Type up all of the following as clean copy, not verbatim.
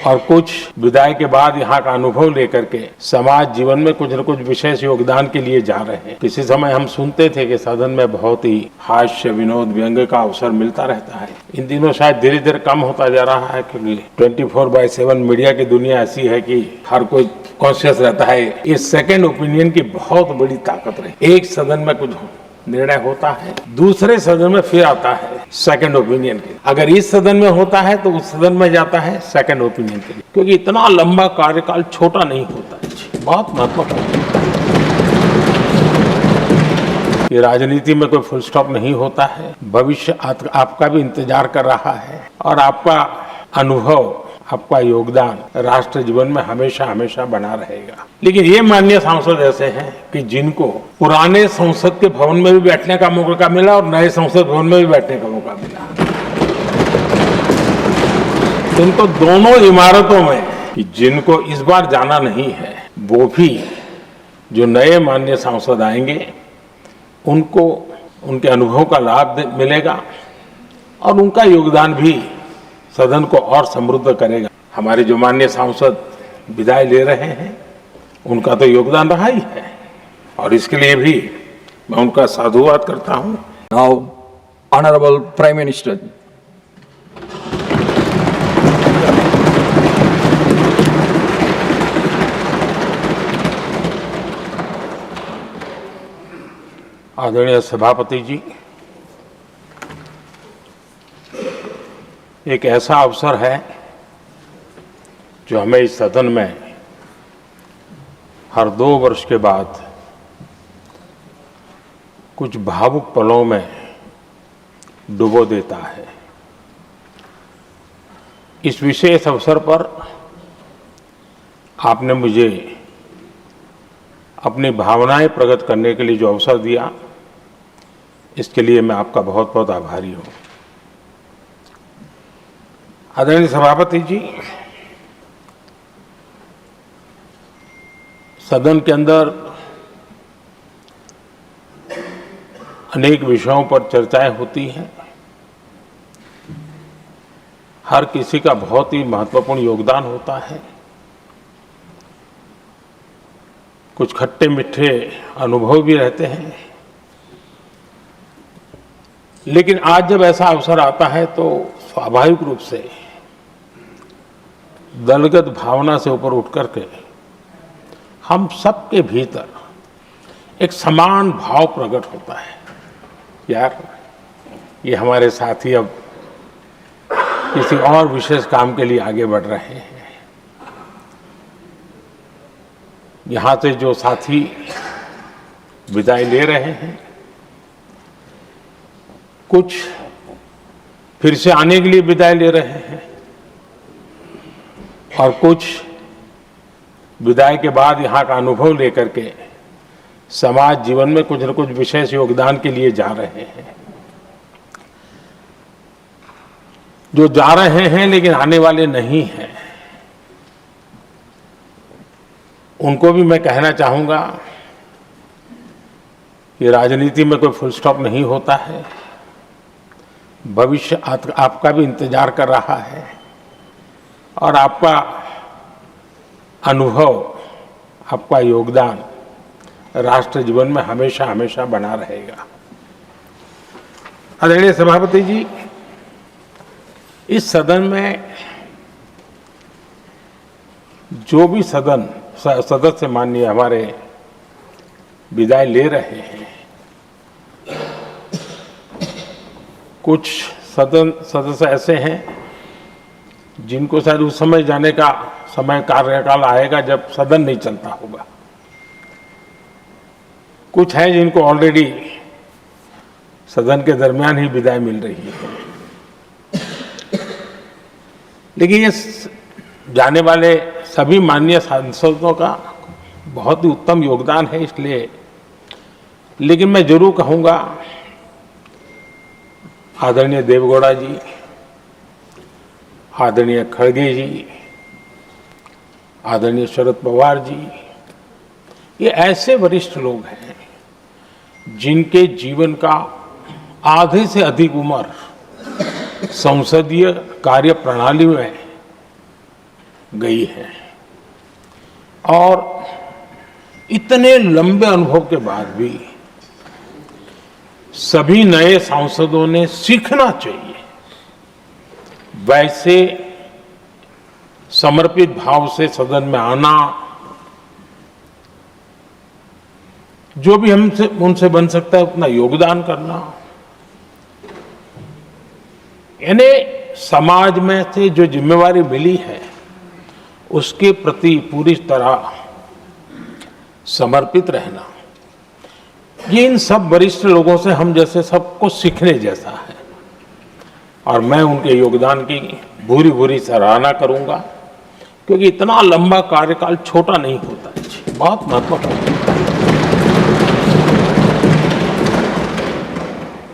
और कुछ विदाई के बाद यहाँ का अनुभव लेकर के समाज जीवन में कुछ न कुछ विशेष योगदान के लिए जा रहे हैं। किसी समय हम सुनते थे कि सदन में बहुत ही हास्य विनोद व्यंग्य का अवसर मिलता रहता है। इन दिनों शायद धीरे धीरे कम होता जा रहा है, क्योंकि 24/7 मीडिया की दुनिया ऐसी है कि हर कोई कॉन्शियस रहता है। इस सेकेंड ओपिनियन की बहुत बड़ी ताकत रही। एक सदन में कुछ निर्णय होता है, दूसरे सदन में फिर आता है सेकंड ओपिनियन के लिए। अगर इस सदन में होता है तो उस सदन में जाता है सेकंड ओपिनियन के लिए, क्योंकि इतना लंबा कार्यकाल छोटा नहीं होता है, बहुत महत्वपूर्ण है। ये राजनीति में कोई फुल स्टॉप नहीं होता है। भविष्य आपका भी इंतजार कर रहा है और आपका अनुभव, आपका योगदान राष्ट्र जीवन में हमेशा हमेशा बना रहेगा। लेकिन ये माननीय सांसद ऐसे हैं कि जिनको पुराने संसद के भवन में भी बैठने का मौका मिला और नए संसद भवन में भी बैठने का मौका मिला। उनको दोनों इमारतों में, कि जिनको इस बार जाना नहीं है वो भी जो नए माननीय सांसद आएंगे उनको उनके अनुभव का लाभ मिलेगा और उनका योगदान भी सदन को और समृद्ध करेगा। हमारे जो माननीय सांसद विदाई ले रहे हैं उनका तो योगदान रहा ही है और इसके लिए भी मैं उनका साधुवाद करता हूं। Now honourable prime minister. आदरणीय सभापति जी, एक ऐसा अवसर है जो हमें इस सदन में हर 2 वर्ष के बाद कुछ भावुक पलों में डुबो देता है। इस विशेष अवसर पर आपने मुझे अपनी भावनाएं प्रकट करने के लिए जो अवसर दिया, इसके लिए मैं आपका बहुत बहुत आभारी हूं। आदरणीय सभापति जी, सदन के अंदर अनेक विषयों पर चर्चाएं होती हैं। हर किसी का बहुत ही महत्वपूर्ण योगदान होता है। कुछ खट्टे मीठे अनुभव भी रहते हैं, लेकिन आज जब ऐसा अवसर आता है तो स्वाभाविक रूप से दलगत भावना से ऊपर उठ करके हम सबके भीतर एक समान भाव प्रकट होता है। यार, ये हमारे साथी अब किसी और विशेष काम के लिए आगे बढ़ रहे हैं। यहां से जो साथी विदाई ले रहे हैं, कुछ फिर से आने के लिए विदाई ले रहे हैं और कुछ विदाई के बाद यहाँ का अनुभव लेकर के समाज जीवन में कुछ न कुछ विशेष योगदान के लिए जा रहे हैं। जो जा रहे हैं लेकिन आने वाले नहीं हैं, उनको भी मैं कहना चाहूंगा कि राजनीति में कोई फुल स्टॉप नहीं होता है। भविष्य आपका भी इंतजार कर रहा है और आपका अनुभव, आपका योगदान राष्ट्र जीवन में हमेशा हमेशा बना रहेगा। आदरणीय सभापति जी, इस सदन में जो भी सदस्य माननीय हमारे विदाई ले रहे हैं, कुछ सदस्य ऐसे हैं जिनको शायद उस समय जाने का समय कार्यकाल आएगा जब सदन नहीं चलता होगा। कुछ हैं जिनको ऑलरेडी सदन के दरमियान ही विदाई मिल रही है। लेकिन ये जाने वाले सभी माननीय सांसदों का बहुत ही उत्तम योगदान है, इसलिए लेकिन मैं जरूर कहूंगा आदरणीय देवगौड़ा जी, आदरणीय खड़गे जी, आदरणीय शरद पवार जी, ये ऐसे वरिष्ठ लोग हैं जिनके जीवन का आधे से अधिक उम्र संसदीय कार्य प्रणाली में गई है। और इतने लंबे अनुभव के बाद भी सभी नए सांसदों ने सीखना चाहिए, वैसे समर्पित भाव से सदन में आना, जो भी हमसे उनसे बन सकता है उतना योगदान करना, यानी समाज में से जो जिम्मेवारी मिली है उसके प्रति पूरी तरह समर्पित रहना, ये इन सब वरिष्ठ लोगों से हम जैसे सबको सीखने जैसा है। और मैं उनके योगदान की भूरी भूरी सराहना करूंगा, क्योंकि इतना लंबा कार्यकाल छोटा नहीं होता है, बहुत महत्वपूर्ण है।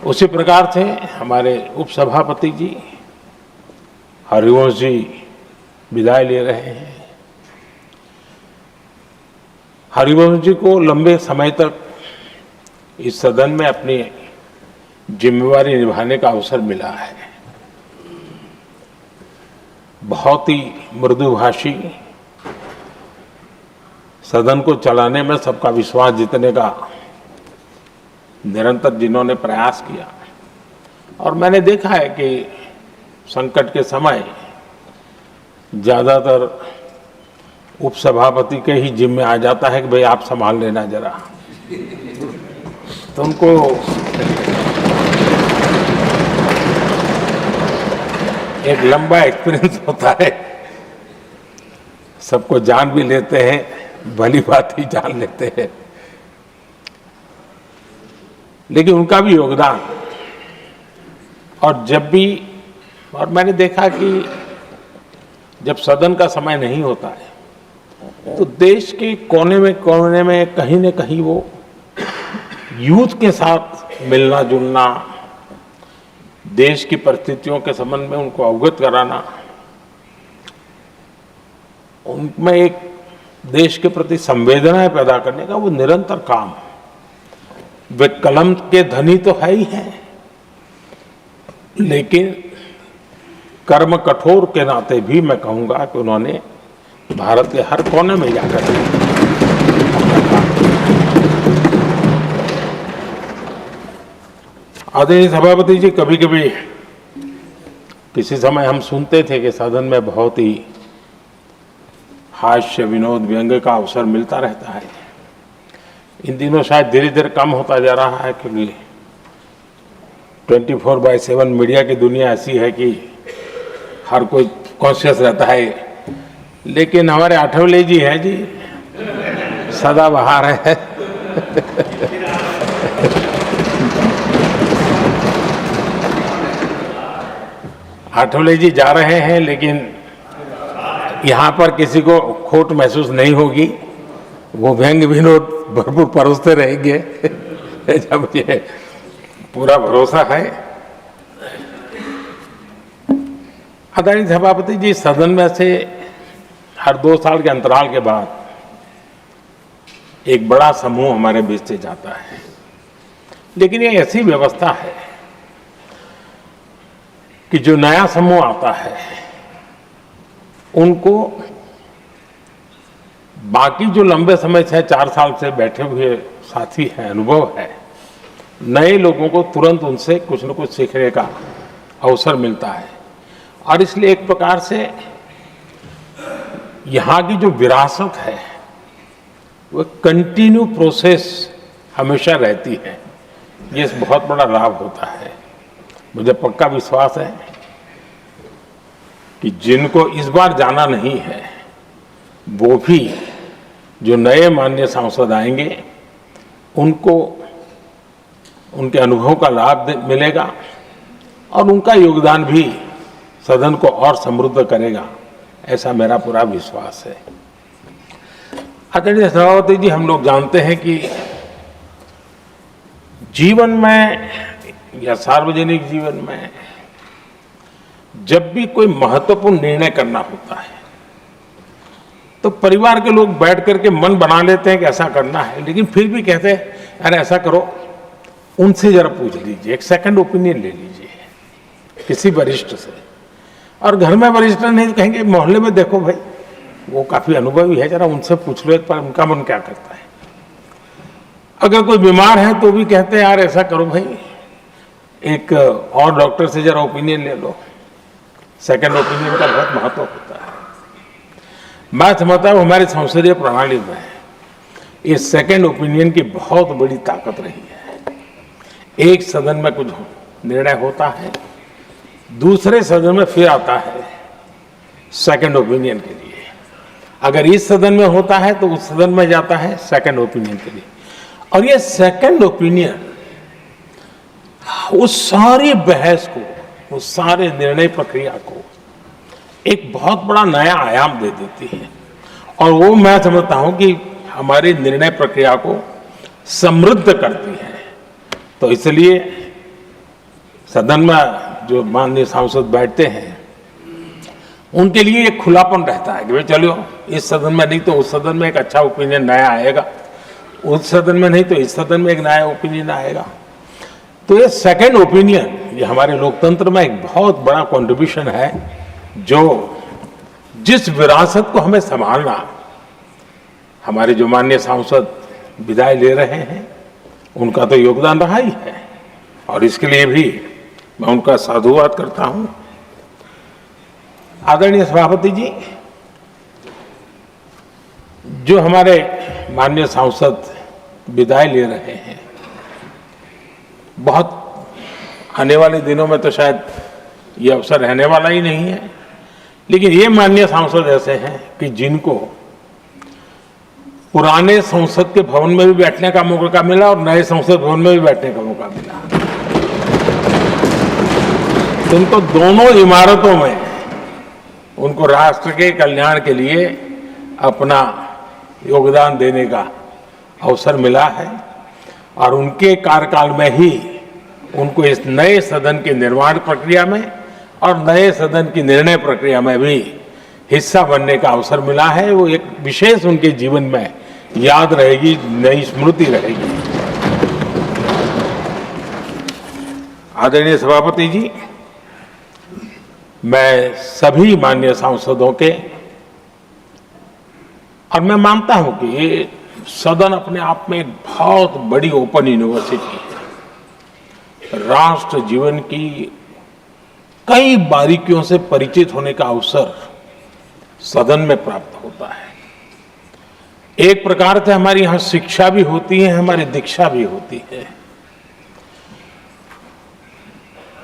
उसी प्रकार से हमारे उपसभापति जी हरिवंश जी विदाई ले रहे हैं। हरिवंश जी को लंबे समय तक इस सदन में अपनी जिम्मेवारी निभाने का अवसर मिला है। बहुत ही मृदुभाषी, सदन को चलाने में सबका विश्वास जीतने का निरंतर जिन्होंने प्रयास किया। और मैंने देखा है कि संकट के समय ज्यादातर उपसभापति के ही जिम्मे आ जाता है कि भाई आप संभाल लेना जरा, तो उनको एक लंबा एक्सपीरियंस होता है, सबको जान भी लेते हैं, भली बात ही जान लेते हैं। लेकिन उनका भी योगदान, और जब भी, और मैंने देखा कि जब सदन का समय नहीं होता है तो देश के कोने में कहीं न कहीं वो यूथ के साथ मिलना जुलना, देश की परिस्थितियों के संबंध में उनको अवगत कराना, उनमें एक देश के प्रति संवेदनाएं पैदा करने का वो निरंतर काम। वे कलम के धनी तो है ही हैं, लेकिन कर्म कठोर के नाते भी मैं कहूंगा कि उन्होंने भारत के हर कोने में जाकर आदरणीय सभापति जी, कभी कभी किसी समय हम सुनते थे कि सदन में बहुत ही हास्य विनोद व्यंग्य का अवसर मिलता रहता है। इन दिनों शायद धीरे धीरे कम होता जा रहा है, क्योंकि 24/7 मीडिया की दुनिया ऐसी है कि हर कोई कॉन्शियस रहता है। लेकिन हमारे आठवले जी हैं जी, सदाबहार है। आठवले जी जा रहे हैं, लेकिन यहाँ पर किसी को खोट महसूस नहीं होगी, वो व्यंग विनोद भरपूर परोसते रहेंगे। जब ये पूरा भरोसा है। आदरणीय सभापति जी, सदन में से हर 2 साल के अंतराल के बाद एक बड़ा समूह हमारे बीच से जाता है, लेकिन ये ऐसी व्यवस्था है कि जो नया समूह आता है उनको बाकी जो लंबे समय से 4 साल से बैठे हुए साथी हैं, अनुभव है, नए लोगों को तुरंत उनसे कुछ न कुछ सीखने का अवसर मिलता है। और इसलिए एक प्रकार से यहाँ की जो विरासत है वो कंटिन्यू प्रोसेस हमेशा रहती है। ये बहुत बड़ा लाभ होता है। मुझे पक्का विश्वास है कि जिनको इस बार जाना नहीं है वो भी जो नए माननीय सांसद आएंगे उनको उनके अनुभव का लाभ मिलेगा और उनका योगदान भी सदन को और समृद्ध करेगा, ऐसा मेरा पूरा विश्वास है। आदरणीय सभापति जी, हम लोग जानते हैं कि जीवन में या सार्वजनिक जीवन में जब भी कोई महत्वपूर्ण निर्णय करना होता है तो परिवार के लोग बैठ करके मन बना लेते हैं कि ऐसा करना है, लेकिन फिर भी कहते हैं अरे ऐसा करो, उनसे जरा पूछ लीजिए, एक सेकंड ओपिनियन ले लीजिए किसी वरिष्ठ से। और घर में वरिष्ठ नहीं तो कहेंगे मोहल्ले में देखो भाई वो काफी अनुभवी है, जरा उनसे पूछ लो एक बार उनका मन क्या करता है। अगर कोई बीमार है तो भी कहते हैं यार ऐसा करो भाई, एक और डॉक्टर से जरा ओपिनियन ले लो। सेकंड ओपिनियन का बहुत महत्व होता है। मैं समझता हूँ हमारी संसदीय प्रणाली में इस सेकंड ओपिनियन की बहुत बड़ी ताकत रही है। एक सदन में कुछ निर्णय होता है, दूसरे सदन में फिर आता है सेकंड ओपिनियन के लिए। अगर इस सदन में होता है तो उस सदन में जाता है सेकंड ओपिनियन के लिए। और ये सेकंड ओपिनियन उस सारी बहस को, उस सारे निर्णय प्रक्रिया को एक बहुत बड़ा नया आयाम दे देती है। और वो मैं समझता हूं कि हमारी निर्णय प्रक्रिया को समृद्ध करती है। तो इसलिए सदन में जो माननीय सांसद बैठते हैं उनके लिए एक खुलापन रहता है कि भाई चलो इस सदन में नहीं तो उस सदन में एक अच्छा ओपिनियन नया आएगा, उस सदन में नहीं तो इस सदन में एक नया ओपिनियन आएगा। तो ये सेकंड ओपिनियन ये हमारे लोकतंत्र में एक बहुत बड़ा कंट्रीब्यूशन है, जो जिस विरासत को हमें संभालना हमारे जो माननीय सांसद विदाई ले रहे हैं उनका तो योगदान रहा ही है। और इसके लिए भी मैं उनका साधुवाद करता हूं। आदरणीय सभापति जी, जो हमारे माननीय सांसद विदाई ले रहे हैं, बहुत आने वाले दिनों में तो शायद ये अवसर रहने वाला ही नहीं है, लेकिन ये माननीय सांसद ऐसे हैं कि जिनको पुराने संसद के भवन में भी बैठने का मौका मिला और नए संसद भवन में भी बैठने का मौका मिला। उनको दोनों इमारतों में उनको राष्ट्र के कल्याण के लिए अपना योगदान देने का अवसर मिला है। और उनके कार्यकाल में ही उनको इस नए सदन के निर्माण प्रक्रिया में और नए सदन की निर्णय प्रक्रिया में भी हिस्सा बनने का अवसर मिला है। वो एक विशेष उनके जीवन में याद रहेगी, नई स्मृति रहेगी। आदरणीय सभापति जी, मैं सभी माननीय सांसदों के, और मैं मानता हूं कि ये सदन अपने आप में एक बहुत बड़ी ओपन यूनिवर्सिटी है। राष्ट्र जीवन की कई बारीकियों से परिचित होने का अवसर सदन में प्राप्त होता है। एक प्रकार से हमारी यहां शिक्षा भी होती है, हमारी दीक्षा भी होती है।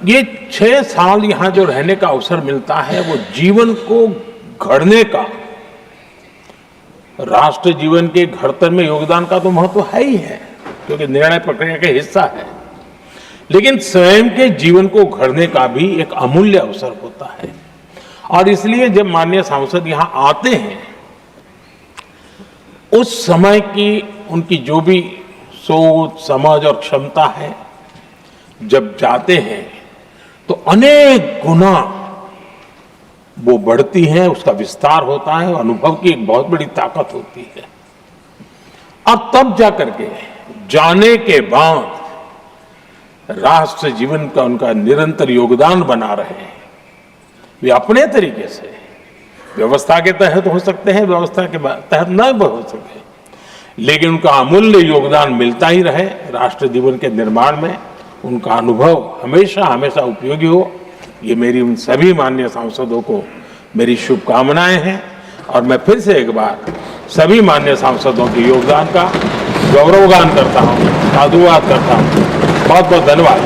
ये 6 साल यहां जो रहने का अवसर मिलता है वो जीवन को घड़ने का, राष्ट्र जीवन के घड़तर में योगदान का तो महत्व है ही है, क्योंकि निर्णय प्रक्रिया का हिस्सा है, लेकिन स्वयं के जीवन को घड़ने का भी एक अमूल्य अवसर होता है। और इसलिए जब माननीय सांसद यहां आते हैं, उस समय की उनकी जो भी सोच, समझ और क्षमता है, जब जाते हैं तो अनेक गुना वो बढ़ती है, उसका विस्तार होता है, अनुभव की एक बहुत बड़ी ताकत होती है। अब तब जाकर के जाने के बाद राष्ट्र जीवन का उनका निरंतर योगदान बना रहे हैं। वे अपने तरीके से व्यवस्था के तहत हो सकते हैं, व्यवस्था के तहत न हो सके, लेकिन उनका अमूल्य योगदान मिलता ही रहे राष्ट्र जीवन के निर्माण में। उनका अनुभव हमेशा हमेशा उपयोगी हो, ये मेरी उन सभी माननीय सांसदों को मेरी शुभकामनाएं हैं। और मैं फिर से एक बार सभी माननीय सांसदों के योगदान का गौरवगान करता हूं, साधुवाद करता हूं। बहुत बहुत धन्यवाद।